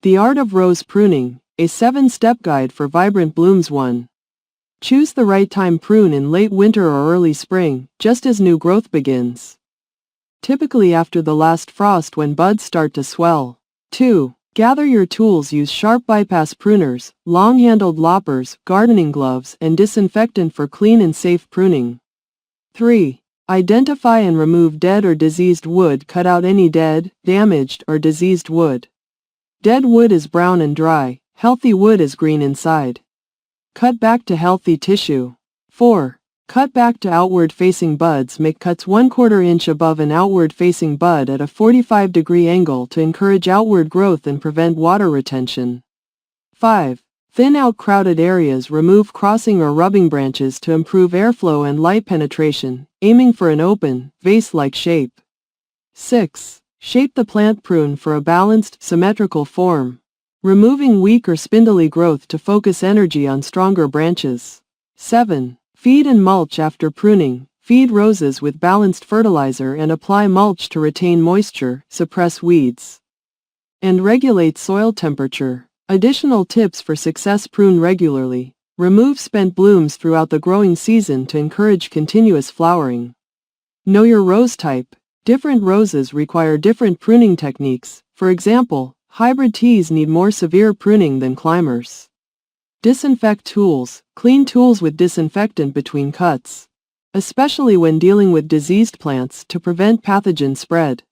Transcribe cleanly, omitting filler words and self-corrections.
The Art of Rose Pruning, a 7-step guide for vibrant blooms. 1. Choose the right time. Prune in late winter or early spring, just as new growth begins. Typically after the last frost when buds start to swell. 2. Gather your tools. Use sharp bypass pruners, long-handled loppers, gardening gloves, and disinfectant for clean and safe pruning. 3. Identify and remove dead or diseased wood. Cut out any dead, damaged, or diseased wood. Dead wood is brown and dry, healthy wood is green inside. Cut back to healthy tissue. 4. Cut back to outward-facing buds. Make cuts 1/4 inch above an outward-facing bud at a 45-degree angle to encourage outward growth and prevent water retention. 5. Thin out crowded areas. Remove crossing or rubbing branches to improve airflow and light penetration, aiming for an open, vase-like shape. 6. Shape the plant. Prune for a balanced, symmetrical form, removing weak or spindly growth to focus energy on stronger branches. 7. Feed and mulch. After pruning, feed roses with balanced fertilizer and apply mulch to retain moisture, suppress weeds, and regulate soil temperature. Additional tips for success. Prune regularly. Remove spent blooms throughout the growing season to encourage continuous flowering. Know your rose type. Different roses require different pruning techniques. For example, hybrid teas need more severe pruning than climbers. Disinfect tools. Clean tools with disinfectant between cuts, especially when dealing with diseased plants to prevent pathogen spread.